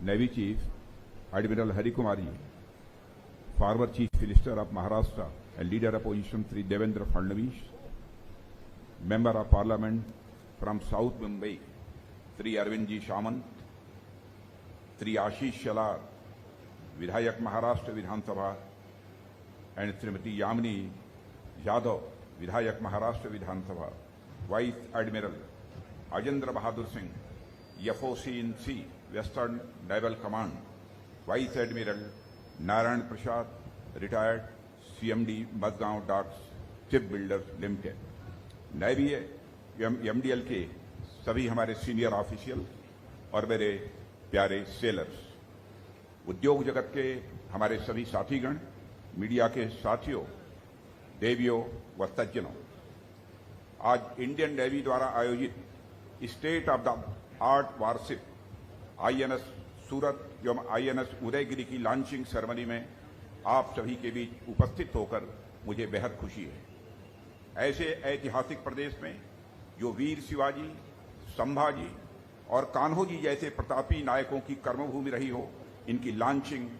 Navy Chief Admiral Hari Kumari, former Chief Minister of Maharashtra and Leader of Opposition Sri Devendra Fadnavis, Member of Parliament from South Mumbai Sri Arvind Ji Samant, Sri Ashish Shalar, Vidhayak Maharashtra Vidhan Sabha, and Srimati Yamini Yadav, Vidhayak Maharashtra Vidhan Sabha, Vice Admiral Ajendra Bahadur Singh, FOC in Sea, Western Naval Command, Vice Admiral Narayan Prasad, retired CMD Mazgaon Docks Shipbuilders Limited, Navy MDL के सभी हमारे senior official और मेरे प्यारे sellers, उद्योग जगत के हमारे सभी साथीगण, मीडिया के साथियों, देवियों व सज्जनों, आज इंडियन नेवी द्वारा आयोजित state of the art warship INS सूरत एवं INS उदयगिरी की लॉन्चिंग सेरेमनी में आप सभी के बीच उपस्थित होकर मुझे बेहद खुशी है। ऐसे ऐतिहासिक प्रदेश में जो वीर शिवाजी, संभाजी और कान्होजी जैसे प्रतापी नायकों की कर्मभूमि रही हो, इनकी लॉन्चिंग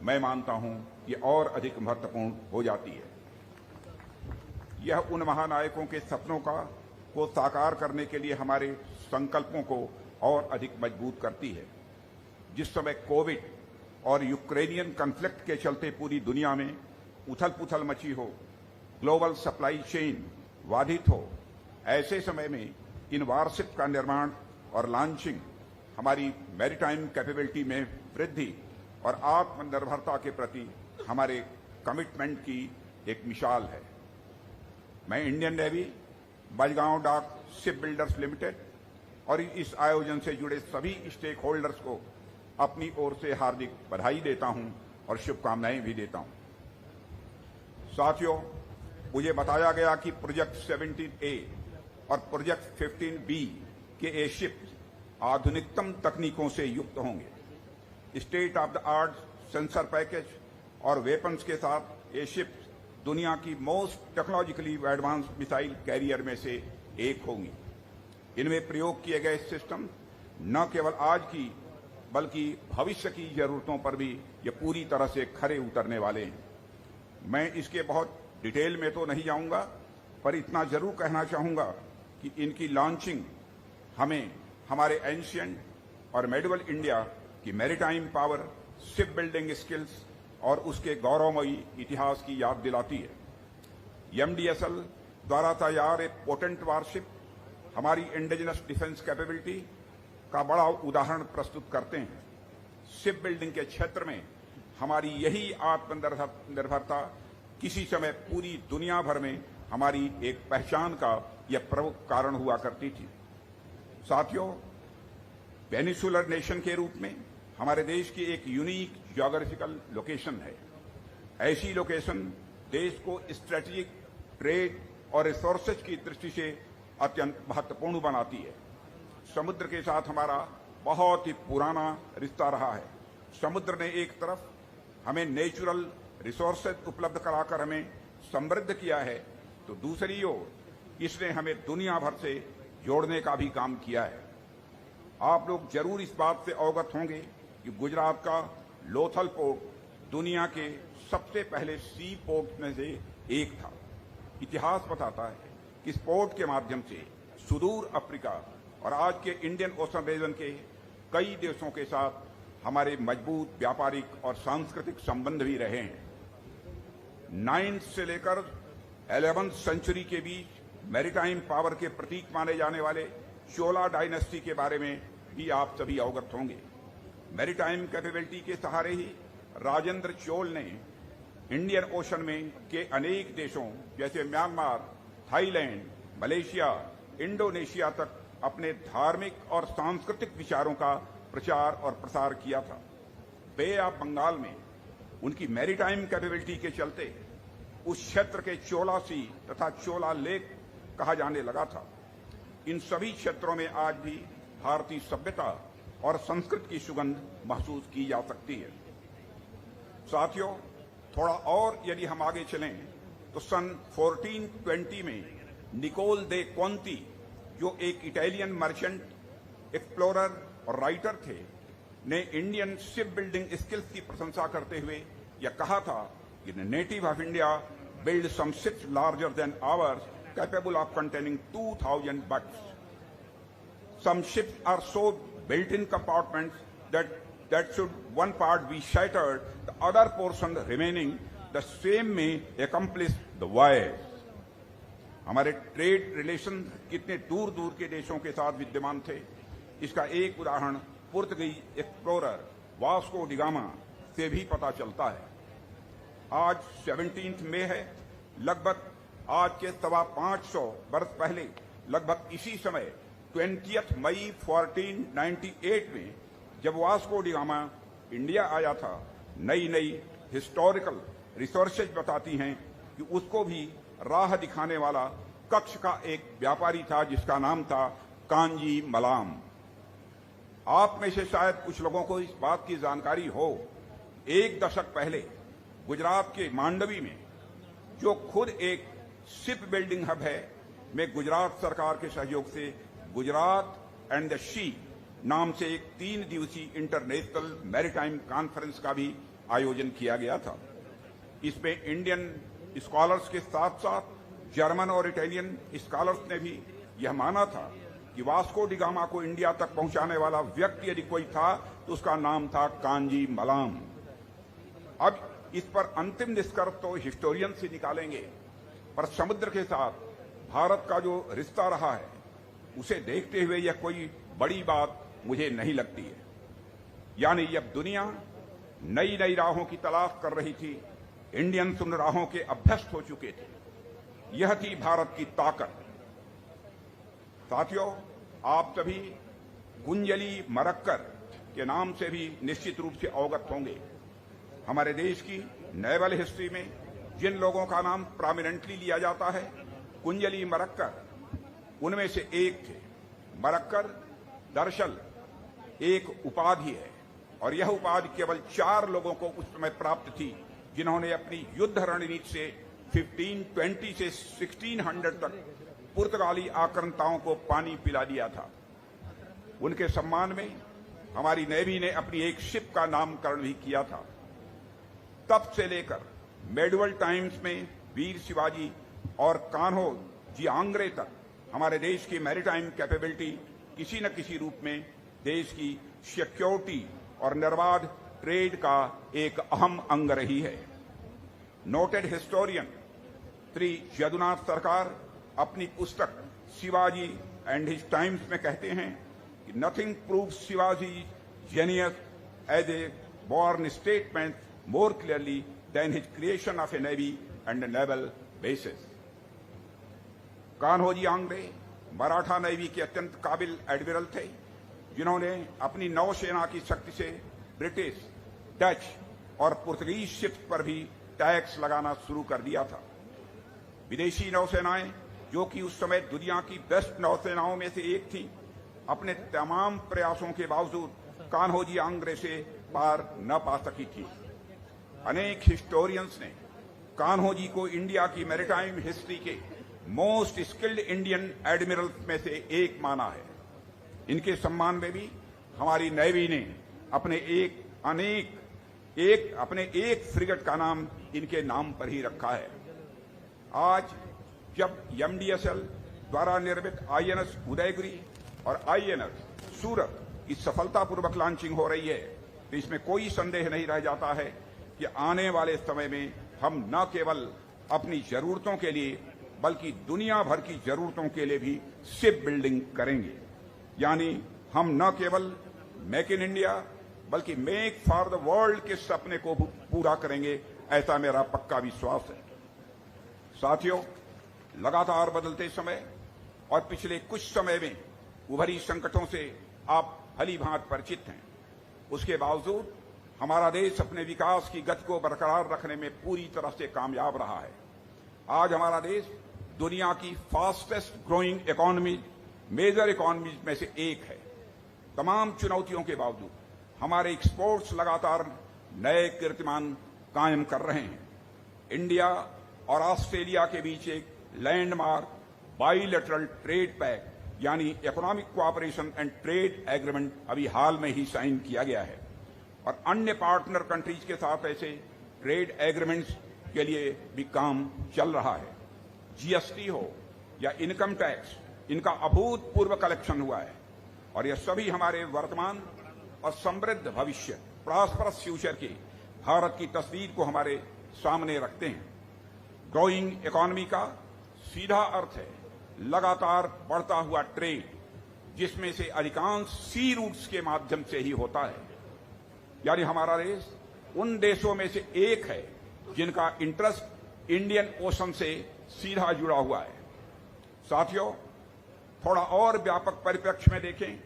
मैं मानता हूं कि और अधिक महत्वपूर्ण हो जाती है। यह उन महानायकों के सपनों को साकार करने के लिए हमारे संकल्पों को और अधिक मजबूत करती है। जिस समय कोविड और यूक्रेनियन कॉन्फ्लिक्ट के चलते पूरी दुनिया में उथल-पुथल मची हो, ग्लोबल सप्लाई चेन बाधित हो, ऐसे समय में इन वारशिप का निर्माण और लॉन्चिंग हमारी मैरीटाइम कैपेबिलिटी में वृद्धि और आत्मनिर्भरता के प्रति हमारे कमिटमेंट की एक मिसाल है। मैं Indian navy, Mazagon dock shipbuilders limited और इस आयोजन से जुड़े सभी स्टेक होल्डर्स को अपनी ओर से हार्दिक बधाई देता हूं और शुभकामनाएं भी देता हूं। साथियों, मुझे बताया गया कि प्रोजेक्ट 17A और प्रोजेक्ट 15B के ये शिप आधुनिकतम तकनीकों से युक्त होंगे। State of the art sensor package और वेपन्स के साथ ये शिप दुनिया की most technologically advance missile carrier में से एक होंगी। इनमें प्रयोग किए गए सिस्टम न केवल आज की बल्कि भविष्य की जरूरतों पर भी ये पूरी तरह से खरे उतरने वाले हैं। मैं इसके बहुत डिटेल में तो नहीं जाऊंगा, पर इतना जरूर कहना चाहूंगा कि इनकी लॉन्चिंग हमें हमारे एंशिएंट और मेडिवल इंडिया की maritime power, ship building skills और उसके गौरवमयी इतिहास की याद दिलाती है। MDSL द्वारा तैयार एक पोटेंट वारशिप हमारी इंडिजिनस डिफेंस कैपेबिलिटी का बड़ा उदाहरण प्रस्तुत करते हैं। शिप बिल्डिंग के क्षेत्र में हमारी यही आत्मनिर्भरता किसी समय पूरी दुनिया भर में हमारी एक पहचान का यह प्रमुख कारण हुआ करती थी। साथियों, पेनिसुलर नेशन के रूप में हमारे देश की एक यूनिक ज्योग्राफिकल लोकेशन है। ऐसी लोकेशन देश को स्ट्रेटेजिक, ट्रेड और रिसोर्सेज की दृष्टि से अत्यंत महत्वपूर्ण बनाती है। समुद्र के साथ हमारा बहुत ही पुराना रिश्ता रहा है। समुद्र ने एक तरफ हमें नेचुरल रिसोर्सेज उपलब्ध कराकर हमें समृद्ध किया है, तो दूसरी ओर इसने हमें दुनिया भर से जोड़ने का भी काम किया है। आप लोग जरूर इस बात से अवगत होंगे कि गुजरात का लोथल पोर्ट दुनिया के सबसे पहले सी पोर्ट में से एक था। इतिहास बताता है कि इस पोर्ट के माध्यम से सुदूर अफ्रीका और आज के इंडियन ओशन रीजन के कई देशों के साथ हमारे मजबूत व्यापारिक और सांस्कृतिक संबंध भी रहे हैं। 9th से लेकर 11th सेंचुरी के बीच मैरीटाइम पावर के प्रतीक माने जाने वाले चोला डायनेस्टी के बारे में भी आप सभी अवगत होंगे। मैरीटाइम कैपेबिलिटी के सहारे ही राजेंद्र चोल ने इंडियन ओशन में के अनेक देशों जैसे म्यांमार, थाईलैंड, मलेशिया, इंडोनेशिया तक अपने धार्मिक और सांस्कृतिक विचारों का प्रचार और प्रसार किया था। बे ऑफ बंगाल में उनकी मैरीटाइम कैपेबिलिटी के चलते उस क्षेत्र के चोला सी तथा चोला लेक कहा जाने लगा था। इन सभी क्षेत्रों में आज भी भारतीय सभ्यता और संस्कृति की सुगंध महसूस की जा सकती है। साथियों, थोड़ा और यदि हम आगे चलें तो सन 1420 में निकोल दे कोंती, जो एक इटालियन मर्चेंट, एक्सप्लोरर और राइटर थे, ने इंडियन शिप बिल्डिंग स्किल्स की प्रशंसा करते हुए यह कहा था कि the native of India build some ships larger than ours capable of containing 2000 butts. Some ships are so built in compartments that should one part be shattered, the other portion remaining the same may accomplish the voyage. हमारे trade relation कितने दूर दूर के देशों के साथ विद्यमान थे, इसका एक उदाहरण पुर्तगाली एक्सप्लोरर वास्को डी गामा से भी पता चलता है. आज 17 मई है. लगभग आज के 550 वर्ष पहले लगभग इसी समय 20 मई 1498 में जब वास्को डी गामा इंडिया आया था, नई नई हिस्टोरिकल रिसर्चेज बताती हैं कि उसको भी राह दिखाने वाला कच्छ का एक व्यापारी था जिसका नाम था कांजी मलाम. आप में से शायद कुछ लोगों को इस बात की जानकारी हो, एक दशक पहले गुजरात के मांडवी में, जो खुद एक शिप बिल्डिंग हब है, में गुजरात सरकार के सहयोग से गुजरात एंड द शी नाम से एक 3 दिवसीय इंटरनेशनल मैरीटाइम कॉन्फ्रेंस का भी आयोजन किया गया था. इसमें इंडियन स्कॉलर्स के साथ साथ जर्मन और इटालियन स्कॉलर्स ने भी यह माना था कि वास्को डी गामा को इंडिया तक पहुंचाने वाला व्यक्ति यदि कोई था तो उसका नाम था कांजी मलाम. अब इस पर अंतिम निष्कर्ष तो हिस्टोरियन से निकालेंगे, पर समुद्र के साथ भारत का जो रिश्ता रहा है उसे देखते हुए यह कोई बड़ी बात मुझे नहीं लगती है. यानी जब दुनिया नई नई राहों की तलाश कर रही थी, इंडियंस उन राहों के अभ्यस्त हो चुके थे. यह थी भारत की ताकत. साथियों, आप सभी कुंजली मरक्कर के नाम से भी निश्चित रूप से अवगत होंगे. हमारे देश की नेवल हिस्ट्री में जिन लोगों का नाम प्रोमिनेंटली लिया जाता है, कुंजली मरक्कर उनमें से एक थे. मरक्कर दरअसल एक उपाधि है और यह उपाधि केवल 4 लोगों को उस समय प्राप्त थी जिन्होंने अपनी युद्ध रणनीति से 1520 से 1600 तक पुर्तगाली आक्रांताओं को पानी पिला दिया था. उनके सम्मान में हमारी नेवी ने अपनी एक शिप का नामकरण भी किया था. तब से लेकर मेडिवल टाइम्स में वीर शिवाजी और कान्हो जी आंग्रे तक हमारे देश की मैरीटाइम कैपेबिलिटी किसी न किसी रूप में देश की सिक्योरिटी और निर्बाध ट्रेड का एक अहम अंग रही है. नोटेड हिस्टोरियन श्री यदुनाथ सरकार अपनी पुस्तक शिवाजी एंड हिज टाइम्स में कहते हैं कि nothing proves Shivaji genius as a born statement more clearly than his creation of a navy and naval bases. Kanhoji Angre Maratha navy के अत्यंत काबिल एडमिरल थे जिन्होंने अपनी नौसेना की शक्ति से ब्रिटिश, डच और पुर्तगीज शिप्स पर भी टैक्स लगाना शुरू कर दिया था. विदेशी नौसेनाएं, जो कि उस समय दुनिया की बेस्ट नौसेनाओं में से एक थी, अपने तमाम प्रयासों के बावजूद कान्होजी आंग्रे से पार न पा सकी थी. अनेक हिस्टोरियंस ने कान्होजी को इंडिया की मैरीटाइम हिस्ट्री के मोस्ट स्किल्ड इंडियन एडमिरल्स में से एक माना है. इनके सम्मान में भी हमारी नेवी ने अपने एक फ्रिगेट का नाम इनके नाम पर ही रखा है. आज जब एमडीएसएल द्वारा निर्मित आईएनएस उदयगिरी और आईएनएस सूरत की सफलतापूर्वक लॉन्चिंग हो रही है, तो इसमें कोई संदेह नहीं रह जाता है कि आने वाले समय में हम न केवल अपनी जरूरतों के लिए बल्कि दुनिया भर की जरूरतों के लिए भी शिप बिल्डिंग करेंगे. यानी हम न केवल मेक इन इंडिया बल्कि मेक फॉर द वर्ल्ड के सपने को पूरा करेंगे, ऐसा मेरा पक्का विश्वास है. साथियों, लगातार बदलते समय और पिछले कुछ समय में उभरी संकटों से आप भली भांति परिचित हैं. उसके बावजूद हमारा देश अपने विकास की गति को बरकरार रखने में पूरी तरह से कामयाब रहा है. आज हमारा देश दुनिया की fastest growing economy, major economies में से एक है. तमाम चुनौतियों के बावजूद हमारे एक्सपोर्ट्स लगातार नए कीर्तिमान कायम कर रहे हैं. इंडिया और ऑस्ट्रेलिया के बीच एक लैंडमार्क बाइलेटरल ट्रेड पैक्ट यानी economic cooperation and trade agreement अभी हाल में ही साइन किया गया है. और अन्य पार्टनर कंट्रीज के साथ ऐसे ट्रेड एग्रीमेंट्स के लिए भी काम चल रहा है। जीएसटी हो या इनकम टैक्स, इनका अभूतपूर्व कलेक्शन हुआ है और यह सभी हमारे वर्तमान और समृद्ध भविष्य, प्रॉस्परस फ्यूचर की भारत की तस्वीर को हमारे सामने रखते हैं। ग्रोइंग इकोनॉमी का सीधा अर्थ है लगातार बढ़ता हुआ ट्रेड, जिसमें से अधिकांश सी रूट्स के माध्यम से ही होता है। यानी हमारा देश उन देशों में से एक है जिनका इंटरेस्ट इंडियन ओशन से सीधा जुड़ा हुआ है। साथियों, थोड़ा और व्यापक परिप्रेक्ष्य में देखें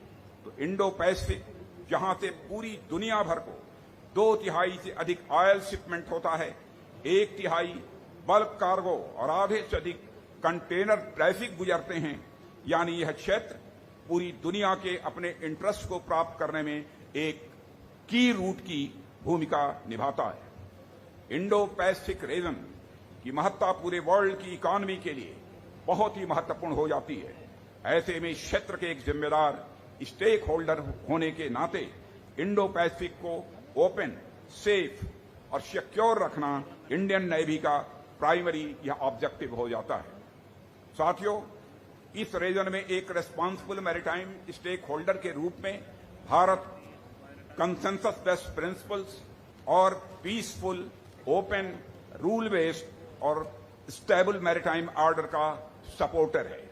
तो इंडो पैसिफिक, जहां से पूरी दुनिया भर को 2/3 से अधिक ऑयल शिपमेंट होता है, 1/3 बल्क कार्गो और आधे से अधिक कंटेनर ट्रैफिक गुजरते हैं, यानी यह क्षेत्र पूरी दुनिया के अपने इंटरेस्ट को प्राप्त करने में एक की रूट की भूमिका निभाता है। इंडो पैसिफिक रीजन की महत्ता पूरे वर्ल्ड की इकोनॉमी के लिए बहुत ही महत्वपूर्ण हो जाती है। ऐसे में क्षेत्र के एक जिम्मेदार स्टेक होल्डर होने के नाते इंडो पैसिफिक को ओपन, सेफ और सिक्योर रखना इंडियन नेवी का प्राइमरी या ऑब्जेक्टिव हो जाता है। साथियों, इस रीजन में एक रेस्पॉन्सिबल मैरीटाइम स्टेक होल्डर के रूप में भारत कंसेंसस बेस्ड प्रिंसिपल्स और पीसफुल, ओपन, रूल बेस्ड और स्टेबल मैरीटाइम ऑर्डर का सपोर्टर है।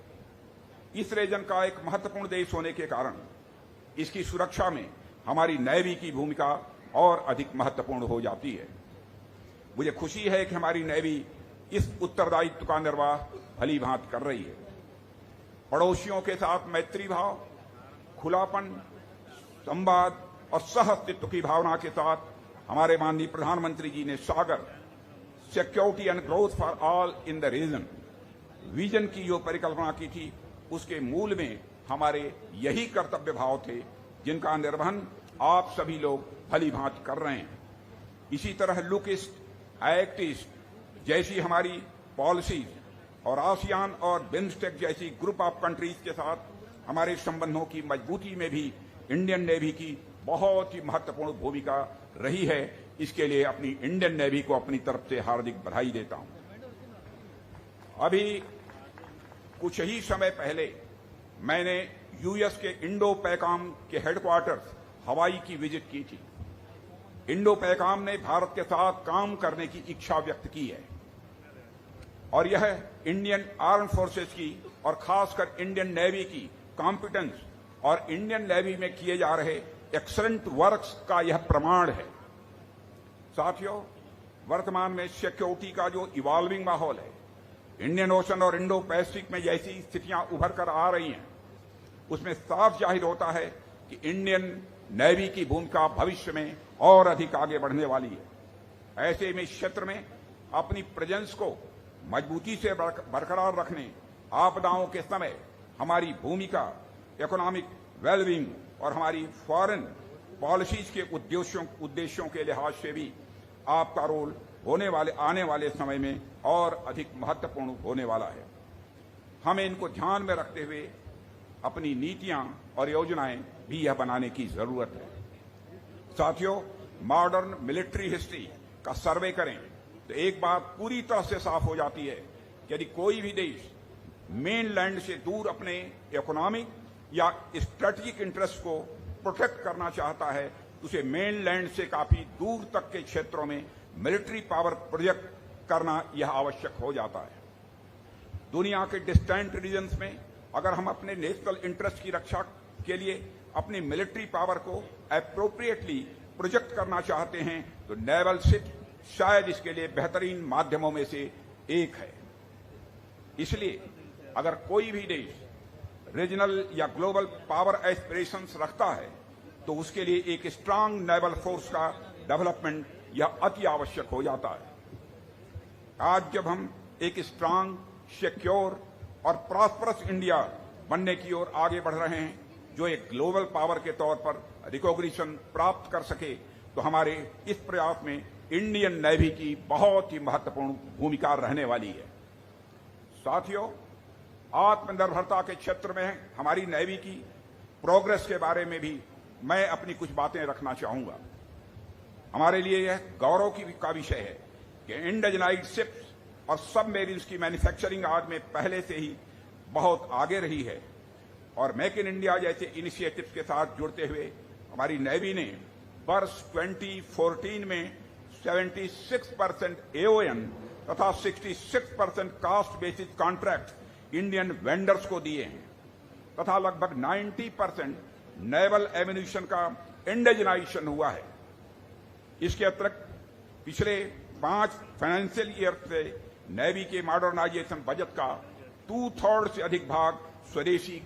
इस रीजन का एक महत्वपूर्ण देश होने के कारण इसकी सुरक्षा में हमारी नेवी की भूमिका और अधिक महत्वपूर्ण हो जाती है। मुझे खुशी है कि हमारी नेवी इस उत्तरदायित्व का निर्वाह भली भांति कर रही है। पड़ोसियों के साथ मैत्री भाव, खुलापन, संवाद और सह अस्तित्व की भावना के साथ हमारे माननीय प्रधानमंत्री जी ने SAGAR, security and growth for all in the region vision की जो परिकल्पना की थी, उसके मूल में हमारे यही कर्तव्य भाव थे जिनका निर्वहन आप सभी लोग भली भांति कर रहे हैं। इसी तरह लुक ईस्ट, एक्ट ईस्ट जैसी हमारी पॉलिसीज और आसियान और बिम्स्टेक जैसी ग्रुप ऑफ कंट्रीज के साथ हमारे संबंधों की मजबूती में भी इंडियन नेवी की बहुत ही महत्वपूर्ण भूमिका रही है। इसके लिए अपनी इंडियन नेवी को अपनी तरफ से हार्दिक बधाई देता हूं। अभी कुछ ही समय पहले मैंने यूएस के इंडो पैकाम के हेडक्वार्टर्स हवाई की विजिट की थी। इंडो पैकाम ने भारत के साथ काम करने की इच्छा व्यक्त की है और यह इंडियन आर्म फोर्सेस की और खासकर इंडियन नेवी की कॉम्पिटेंस और इंडियन नेवी में किए जा रहे एक्सलेंट वर्क्स का यह प्रमाण है। साथियों, वर्तमान में सिक्योरिटी का जो इवॉल्विंग माहौल है, इंडियन ओशन और इंडो पैसिफिक में जैसी स्थितियां उभर कर आ रही हैं, उसमें साफ जाहिर होता है कि इंडियन नेवी की भूमिका भविष्य में और अधिक आगे बढ़ने वाली है। ऐसे में इस क्षेत्र में अपनी प्रेजेंस को मजबूती से बरकरार रखने, आपदाओं के समय हमारी भूमिका, इकोनॉमिक वेलबींग और हमारी फॉरेन पॉलिसीज के उद्देश्यों के लिहाज से भी आपका रोल आने वाले समय में और अधिक महत्वपूर्ण होने वाला है। हमें इनको ध्यान में रखते हुए अपनी नीतियां और योजनाएं भी यह बनाने की जरूरत है। साथियों, मॉडर्न मिलिट्री हिस्ट्री का सर्वे करें तो एक बात पूरी तरह से साफ हो जाती है कि यदि कोई भी देश मेनलैंड से दूर अपने इकोनॉमिक या स्ट्रेटेजिक इंटरेस्ट को प्रोटेक्ट करना चाहता है तो उसे मेनलैंड से काफी दूर तक के क्षेत्रों में मिलिट्री पावर प्रोजेक्ट करना यह आवश्यक हो जाता है। दुनिया के डिस्टेंट रीजन्स में अगर हम अपने नेशनल इंटरेस्ट की रक्षा के लिए अपनी मिलिट्री पावर को एप्रोप्रिएटली प्रोजेक्ट करना चाहते हैं तो नेवल सिट शायद इसके लिए बेहतरीन माध्यमों में से एक है। इसलिए अगर कोई भी देश रीजनल या ग्लोबल पावर एस्पिरेशंस रखता है तो उसके लिए एक स्ट्रांग नेवल फोर्स का डेवलपमेंट यह अति आवश्यक हो जाता है। आज जब हम एक स्ट्रांग, सिक्योर और प्रॉस्परस इंडिया बनने की ओर आगे बढ़ रहे हैं जो एक ग्लोबल पावर के तौर पर रिकॉग्निशन प्राप्त कर सके, तो हमारे इस प्रयास में इंडियन नेवी की बहुत ही महत्वपूर्ण भूमिका रहने वाली है। साथियों, आत्मनिर्भरता के क्षेत्र में हमारी नेवी की प्रोग्रेस के बारे में भी मैं अपनी कुछ बातें रखना चाहूंगा। हमारे लिए यह गौरव का विषय है कि इंडिजिनाइज्ड शिप्स और सबमरीन्स की मैन्युफैक्चरिंग आज में पहले से ही बहुत आगे रही है और मेक इन इंडिया जैसे इनिशिएटिव्स के साथ जुड़ते हुए हमारी नेवी ने वर्ष 2014 में 76% AON तथा 66% caste basis contract Indian vendors को दिए हैं तथा लगभग 90% नेवल एम्यूनिशन का इंडिजिनाइजेशन हुआ है। इसके अतिरिक्त पिछले 5 फाइनेंशियल ईयर से नेवी के मॉडर्नाइजेशन बजट का 2/3 से अधिक भाग स्वदेशी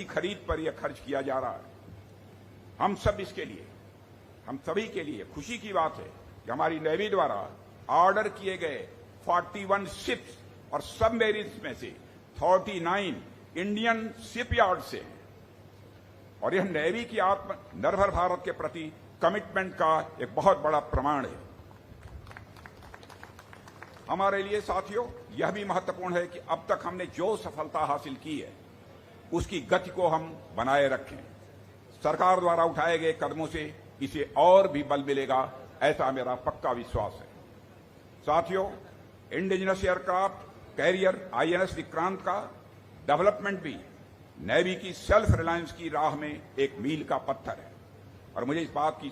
खरीद पर यह खर्च किया जा रहा है। हम सभी के लिए खुशी की बात है कि हमारी नेवी द्वारा ऑर्डर किए गए 41 शिप्स और सबमरीन्स में से 39 इंडियन शिपयार्ड से हैं और यह नेवी की आत्मनिर्भर भारत के प्रति कमिटमेंट का एक बहुत बड़ा प्रमाण है। हमारे लिए साथियों यह भी महत्वपूर्ण है कि अब तक हमने जो सफलता हासिल की है उसकी गति को हम बनाए रखें। सरकार द्वारा उठाए गए कदमों से इसे और भी बल मिलेगा, ऐसा मेरा पक्का विश्वास है। साथियों, indigenous aircraft carrier INS Vikrant का डेवलपमेंट भी नेवी की सेल्फ रिलायंस की राह में एक मील का पत्थर है और मुझे इस बात की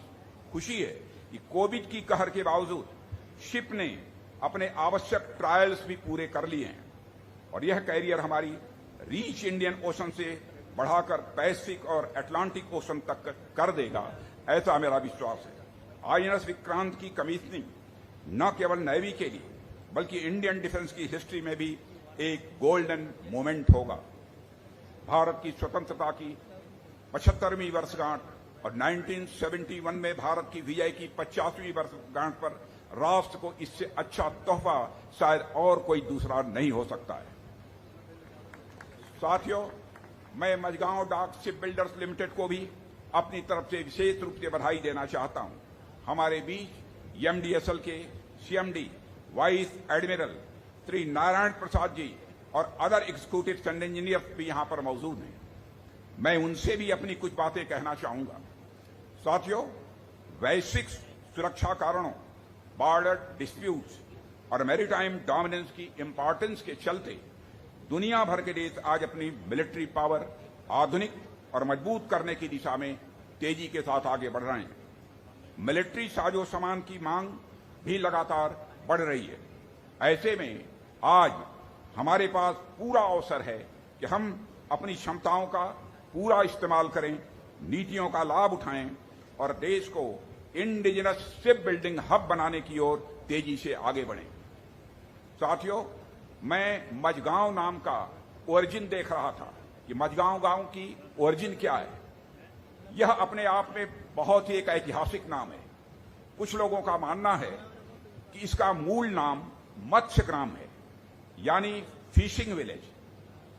खुशी है कि कोविड की कहर के बावजूद शिप ने अपने आवश्यक ट्रायल्स भी पूरे कर लिए हैं और यह कैरियर हमारी रीच इंडियन ओशन से बढ़ाकर पैसिफिक और अटलांटिक ओशन तक कर देगा, ऐसा मेरा विश्वास है। INS विक्रांत की कमीशनिंग न केवल नेवी के लिए बल्कि इंडियन डिफेंस की हिस्ट्री में भी एक गोल्डन मोमेंट होगा। भारत की स्वतंत्रता की 75वीं वर्षगांठ और 1971 में भारत की विजय की 50वीं वर्षगांठ पर राष्ट्र को इससे अच्छा तोहफा शायद और कोई दूसरा नहीं हो सकता है। साथियों, मैं मझगांव डाक शिप बिल्डर्स लिमिटेड को भी अपनी तरफ से विशेष रूप से बधाई देना चाहता हूं। हमारे बीच MDSL के CMD vice admiral Shri Narayan Prasad ji और अदर एग्जीक्यूटिव एंड इंजीनियर्स भी यहां पर मौजूद हैं। मैं उनसे भी अपनी कुछ बातें कहना चाहूंगा। साथियों, वैश्विक सुरक्षा कारणों, बॉर्डर डिस्प्यूट्स और मैरीटाइम डोमिनेंस की इंपॉर्टेंस के चलते दुनिया भर के देश आज अपनी मिलिट्री पावर आधुनिक और मजबूत करने की दिशा में तेजी के साथ आगे बढ़ रहे हैं। मिलिट्री साजो सामान की मांग भी लगातार बढ़ रही है। ऐसे में आज हमारे पास पूरा अवसर है कि हम अपनी क्षमताओं का पूरा इस्तेमाल करें, नीतियों का लाभ उठाएं और देश को इंडिजिनस शिप बिल्डिंग हब बनाने की ओर तेजी से आगे बढ़ें। साथियों, मैं मझगांव नाम का ओरिजिन देख रहा था कि मझगांव गांव की ओरिजिन क्या है। यह अपने आप में बहुत ही एक ऐतिहासिक नाम है। कुछ लोगों का मानना है कि इसका मूल नाम मत्स्य ग्राम है, यानी फिशिंग विलेज।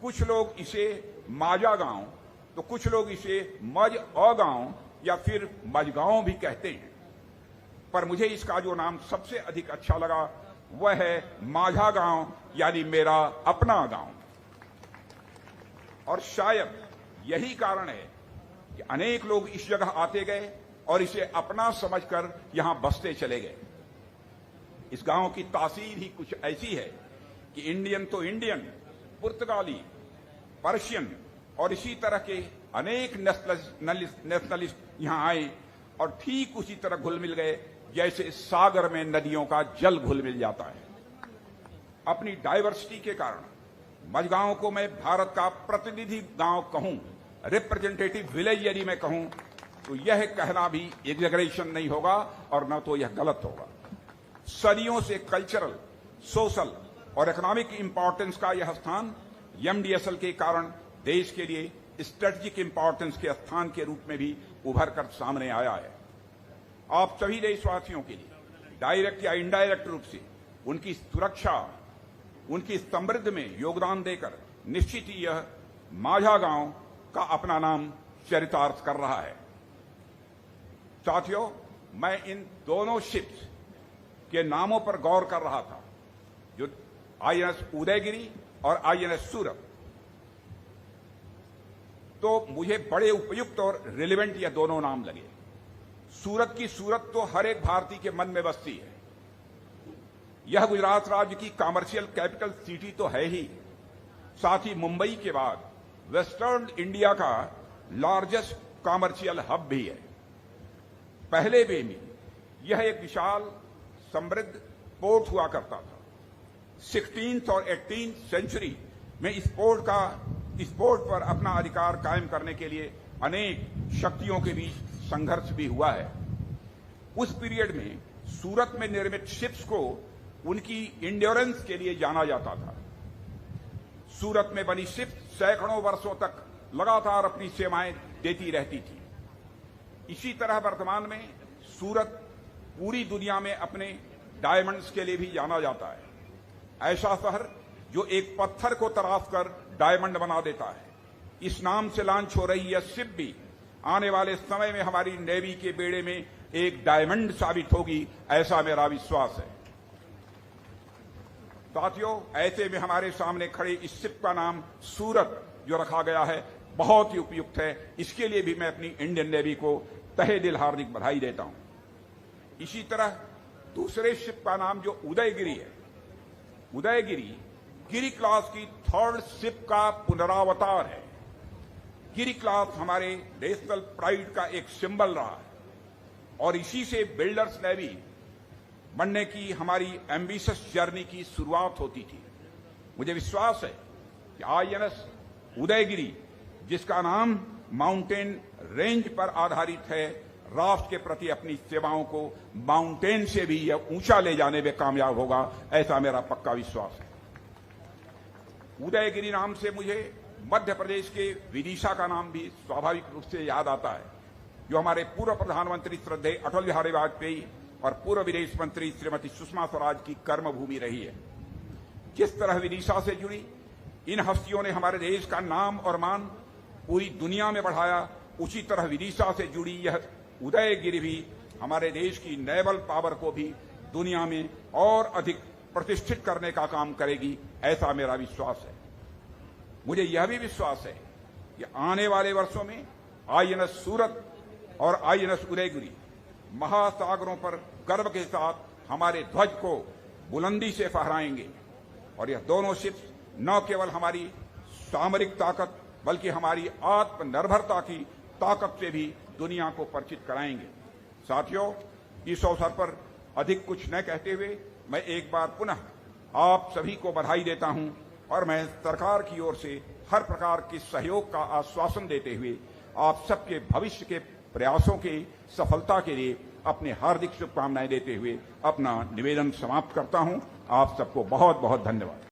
कुछ लोग इसे माझा गांव, तो कुछ लोग इसे मज औ गांव या फिर मझगांव भी कहते हैं, पर मुझे इसका जो नाम सबसे अधिक अच्छा लगा वह है माझा गांव, यानी मेरा अपना गांव। और शायद यही कारण है कि अनेक लोग इस जगह आते गए और इसे अपना समझकर यहां बसते चले गए। इस गांव की तासीर ही कुछ ऐसी है कि इंडियन तो इंडियन, पुर्तगाली, पर्शियन और इसी तरह के अनेक नेशनलिस्ट यहां आए और ठीक उसी तरह घुल मिल गए जैसे सागर में नदियों का जल घुल मिल जाता है। अपनी डाइवर्सिटी के कारण मझगांव को मैं भारत का प्रतिनिधि गांव कहूं, रिप्रेजेंटेटिव विलेज यदि मैं कहूं, तो यह कहना भी एग्जैगरेशन नहीं होगा और न तो यह गलत होगा। सदियों से कल्चरल, सोशल और इकोनॉमिक इंपॉर्टेंस का यह स्थान MDSL के कारण देश के लिए स्ट्रेटेजिक इंपॉर्टेंस के स्थान के रूप में भी उभर कर सामने आया है। आप सभी देशवासियों के लिए डायरेक्ट या इनडायरेक्ट रूप से उनकी सुरक्षा, उनकी समृद्धि में योगदान देकर निश्चित ही यह माझा गांव का अपना नाम चरितार्थ कर रहा है। साथियों, मैं इन दोनों शिप्स के नामों पर गौर कर रहा था, जो INS उदयगिरी और INS सूरत। तो मुझे बड़े उपयुक्त और रिलेवेंट यह दोनों नाम लगे। सूरत की सूरत तो हर एक भारतीय के मन में बसती है। यह गुजरात राज्य की कमर्शियल कैपिटल सिटी तो है ही, साथ ही मुंबई के बाद वेस्टर्न इंडिया का लार्जेस्ट कमर्शियल हब भी है। पहले भी यह एक विशाल समृद्ध पोर्ट हुआ करता था। 16th और 18th सेंचुरी में इस पोर्ट पर अपना अधिकार कायम करने के लिए अनेक शक्तियों के बीच संघर्ष भी हुआ है। उस पीरियड में सूरत में निर्मित शिप्स को उनकी इंड्योरेंस के लिए जाना जाता था। सूरत में बनी शिप्स सैकड़ों वर्षों तक लगातार अपनी सेवाएं देती रहती थी। इसी तरह वर्तमान में सूरत पूरी दुनिया में अपने डायमंड्स के लिए भी जाना जाता है। ऐसा शहर जो एक पत्थर को तराश कर डायमंड बना देता है। इस नाम से लॉन्च हो रही यह शिप भी आने वाले समय में हमारी नेवी के बेड़े में एक डायमंड साबित होगी, ऐसा मेरा विश्वास है। साथियों, ऐसे में हमारे सामने खड़े इस शिप का नाम सूरत जो रखा गया है बहुत ही उपयुक्त है। इसके लिए भी मैं अपनी इंडियन नेवी को तहे दिल हार्दिक बधाई देता हूं। इसी तरह दूसरे शिप का नाम जो उदयगिरी है, उदयगिरी गिरी क्लास की 3rd शिप का पुनरावतार है। गिरी क्लास हमारे नेशनल प्राइड का एक सिंबल रहा है और इसी से बिल्डर्स नेवी बनने की हमारी एम्बिशियस जर्नी की शुरुआत होती थी। मुझे विश्वास है कि INS उदयगिरी, जिसका नाम माउंटेन रेंज पर आधारित है, राष्ट्र के प्रति अपनी सेवाओं को माउंटेन से भी यह ऊंचा ले जाने में कामयाब होगा, ऐसा मेरा पक्का विश्वास है। उदयगिरी नाम से मुझे मध्य प्रदेश के विदिशा का नाम भी स्वाभाविक रूप से याद आता है, जो हमारे पूर्व प्रधानमंत्री श्रद्धेय अटल बिहारी वाजपेयी और पूर्व विदेश मंत्री श्रीमती सुषमा स्वराज की कर्मभूमि रही है। जिस तरह विदिशा से जुड़ी इन हस्तियों ने हमारे देश का नाम और मान पूरी दुनिया में बढ़ाया, उसी तरह विदिशा से जुड़ी यह उदयगिरी भी हमारे देश की नेवल पावर को भी दुनिया में और अधिक प्रतिष्ठित करने का काम करेगी, ऐसा मेरा विश्वास है। मुझे यह भी विश्वास है कि आने वाले वर्षों में INS सूरत और INS उदयगिरी महासागरों पर गर्व के साथ हमारे ध्वज को बुलंदी से फहराएंगे और यह दोनों शिप्स न केवल हमारी सामरिक ताकत बल्कि हमारी आत्मनिर्भरता की ताकत से भी दुनिया को परिचित कराएंगे। साथियों, इस अवसर पर अधिक कुछ न कहते हुए मैं एक बार पुनः आप सभी को बधाई देता हूं और मैं सरकार की ओर से हर प्रकार के सहयोग का आश्वासन देते हुए आप सबके भविष्य के प्रयासों के सफलता के लिए अपने हार्दिक शुभकामनाएं देते हुए अपना निवेदन समाप्त करता हूं। आप सबको बहुत बहुत धन्यवाद।